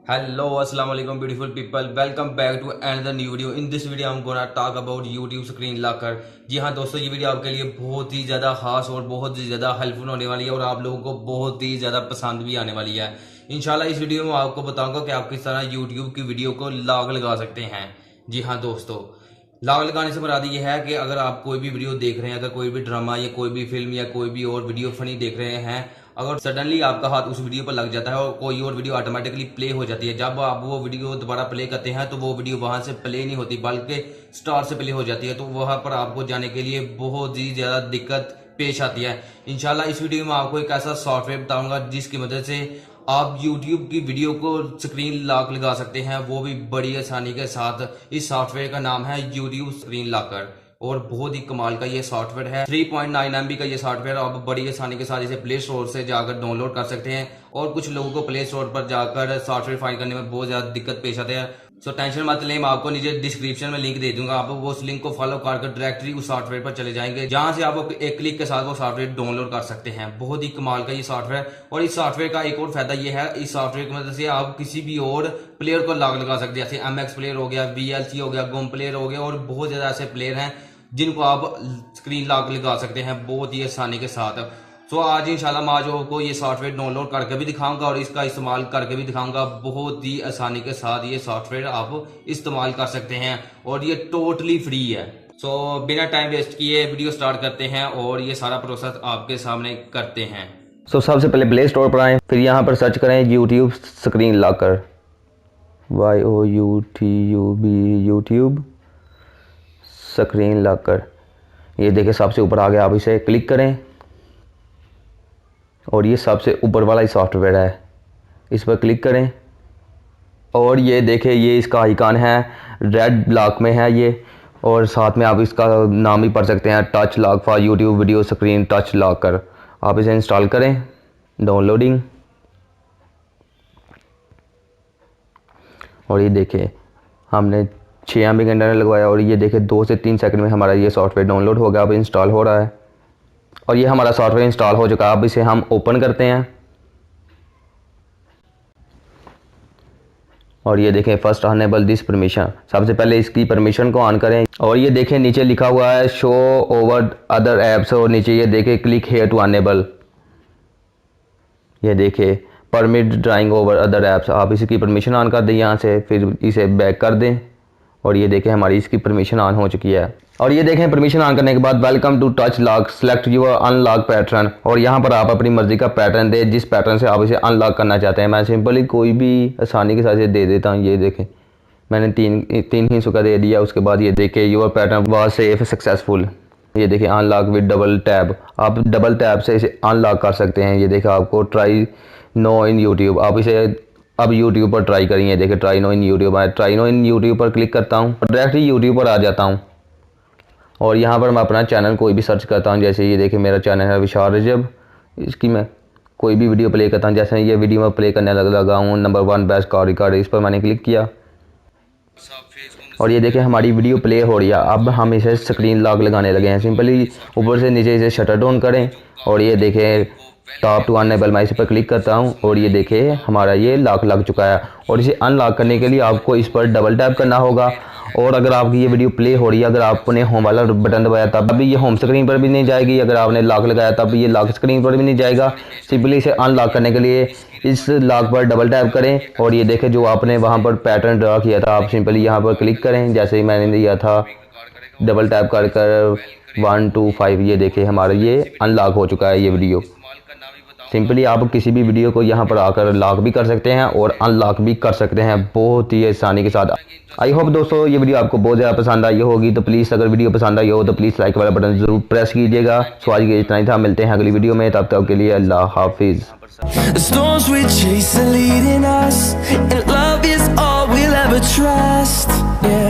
Hello, assalamu alaikum, beautiful people. Welcome back to another new video. In this video, I'm gonna talk about YouTube Screen Locker. जी हाँ दोस्तों, ये video आपके लिए बहुत ही ज़्यादा खास और बहुत ही ज़्यादा हेल्पफुल होने वाली है और आप लोगों को बहुत ही ज़्यादा पसंद भी आने वाली है। इंशाल्लाह इस वीडियो में आपको बताऊंगा कि आप किस तरह YouTube की वीडियो को लॉक लगा सकते हैं। जी हाँ दोस्तों, लॉक लगाने से मुराद ये है कि अगर आप कोई भी वीडियो देख रहे हैं, अगर कोई भी ड्रामा या कोई भी फिल्म या कोई भी और वीडियो फनी देख रहे हैं, अगर सडनली आपका हाथ उस वीडियो पर लग जाता है और कोई और वीडियो ऑटोमेटिकली प्ले हो जाती है, जब आप वो वीडियो दोबारा प्ले करते हैं तो वो वीडियो वहां से प्ले नहीं होती बल्कि स्टार्ट से प्ले हो जाती है, तो वहां पर आपको जाने के लिए बहुत ही ज़्यादा दिक्कत पेश आती है। इंशाल्लाह इस वीडियो में आपको एक ऐसा सॉफ्टवेयर बताऊंगा जिसकी मदद से आप YouTube की वीडियो को स्क्रीन लॉक लगा सकते हैं, वो भी बड़ी आसानी के साथ। इस सॉफ्टवेयर का नाम है YouTube स्क्रीन लॉकर और बहुत ही कमाल का ये सॉफ्टवेयर है। 3.9 MB का ये सॉफ्टवेयर आप बड़ी आसानी के साथ इसे प्ले स्टोर से जाकर डाउनलोड कर सकते हैं और कुछ लोगों को प्ले स्टोर पर जाकर सॉफ्टवेयर फाइंड करने में बहुत ज़्यादा दिक्कत पेश आते हैं। सो टेंशन मत लें, मैं आपको नीचे डिस्क्रिप्शन में लिंक दे दूंगा, आप वो उस लिंक को फॉलो करके डायरेक्टली उस सॉफ्टवेयर पर चले जाएंगे जहां से आप एक क्लिक के साथ वो सॉफ्टवेयर डाउनलोड कर सकते हैं। बहुत ही कमाल का ये सॉफ्टवेयर। और इस सॉफ्टवेयर का एक और फायदा ये है, इस सॉफ्टवेयर की मदद से आप किसी भी और प्लेयर को लॉक लगा सकते हैं, जैसे MX प्लेयर हो गया, VLC हो गया, गुम प्लेयर हो गया और बहुत ज्यादा ऐसे प्लेयर हैं जिनको आप स्क्रीन लॉक लगा सकते हैं बहुत ही आसानी के साथ। सो आज इंशाल्लाह मैं आज आपको ये सॉफ्टवेयर डाउनलोड करके भी दिखाऊंगा और इसका इस्तेमाल करके भी दिखाऊंगा। बहुत ही आसानी के साथ ये सॉफ्टवेयर आप इस्तेमाल कर सकते हैं और ये टोटली फ्री है। सो बिना टाइम वेस्ट किए वीडियो स्टार्ट करते हैं और ये सारा प्रोसेस आपके सामने करते हैं। सबसे पहले प्ले स्टोर पर आएँ, फिर यहाँ पर सर्च करें YouTube screen locker, YOUTUB YouTube screen locker. ये देखें सबसे ऊपर आ गया, आप इसे क्लिक करें और ये सबसे ऊपर वाला ही सॉफ्टवेयर है, इस पर क्लिक करें और ये देखें ये इसका आइकन है, रेड ब्लॉक में है ये, और साथ में आप इसका नाम भी पढ़ सकते हैं, touch lock for YouTube video screen touch locker. आप इसे इंस्टॉल करें, डाउनलोडिंग, और ये देखें हमने 6 MB का इंटरनेट लगवाया और ये देखें 2 से 3 सेकंड में हमारा ये सॉफ्टवेयर डाउनलोड हो गया। अब इंस्टॉल हो रहा है और ये हमारा सॉफ्टवेयर इंस्टॉल हो चुका है। अब इसे हम ओपन करते हैं और ये देखें फर्स्ट अनेबल दिस परमिशन, सबसे पहले इसकी परमिशन को ऑन करें और ये देखें नीचे लिखा हुआ है शो ओवर अदर ऐप्स और नीचे ये देखें क्लिक हेयर टू अनेबल, ये देखें permit drawing over other apps. आप इसकी परमिशन ऑन कर दें यहाँ से, फिर इसे बैक कर दें और ये देखें हमारी इसकी परमिशन ऑन हो चुकी है। और ये देखें परमिशन ऑन करने के बाद welcome to Touch Lock, select your unlock pattern, और यहाँ पर आप अपनी मर्जी का पैटर्न दें जिस पैटर्न से आप इसे अनलॉक करना चाहते हैं। मैं सिंपली कोई भी आसानी के साथ इसे दे देता हूँ। ये देखें मैंने तीन हिस्सों का दे दिया। उसके बाद ये देखें your pattern was safe successful, ये देखें अनलॉक विद डबल टैब, आप डबल टैब से इसे अनलॉक कर सकते हैं। ये देखें आपको ट्राई नो इन यूट्यूब, आप इसे अब YouTube पर ट्राई करिए। देखिए ट्राई नो इन यूट्यूब, मैं ट्राई नो इन यूट्यूब पर क्लिक करता हूँ और डायरेक्टली YouTube पर आ जाता हूँ और यहाँ पर मैं अपना चैनल कोई भी सर्च करता हूँ। जैसे ये देखिए मेरा चैनल है विशाल रजब, इसकी मैं कोई भी वीडियो प्ले करता हूँ। जैसे ये वीडियो मैं प्ले करने लगा हूँ नंबर 1 बेस्ट कार रिकॉर्ड, इस पर मैंने क्लिक किया और ये देखें हमारी वीडियो प्ले हो रही है। अब हम इसे स्क्रीन लॉक लगाने लगे हैं। सिंपली ऊपर से नीचे इसे शटर डाउन करें और ये देखें टॉप टू अनएबल, मैं इस पर क्लिक करता हूं और ये देखें हमारा ये लॉक लग चुका है। और इसे अनलॉक करने के लिए आपको इस पर डबल टैप करना होगा और अगर आपकी ये वीडियो प्ले हो रही है, अगर आपने होम वाला बटन दबाया तब भी ये होम स्क्रीन पर भी नहीं जाएगी, अगर आपने लॉक लगाया तब भी ये लॉक स्क्रीन पर भी नहीं जाएगा। सिंपली इसे अनलॉक करने के लिए इस लॉक पर डबल टैप करें और ये देखें जो आपने वहाँ पर पैटर्न ड्रा किया था, आप सिंपली यहाँ पर क्लिक करें जैसे ही मैंने दिया था, डबल टैप कर 1 2 5, ये देखें हमारा ये अनलॉक हो चुका है ये वीडियो। सिंपली आप किसी भी वीडियो को यहाँ पर आकर लॉक भी कर सकते हैं और अनलॉक भी कर सकते हैं बहुत ही आसानी के साथ। आई होप दोस्तों ये वीडियो आपको बहुत ज़्यादा पसंद आई होगी, तो प्लीज़ अगर वीडियो पसंद आई हो तो प्लीज़ लाइक वाला बटन ज़रूर प्रेस कीजिएगा। सो आज के इतना ही था, मिलते हैं अगली वीडियो में, तब तक के लिए अल्लाह हाफिज़। The storms we chase are leading us, and love is all we'll ever trust. Yeah.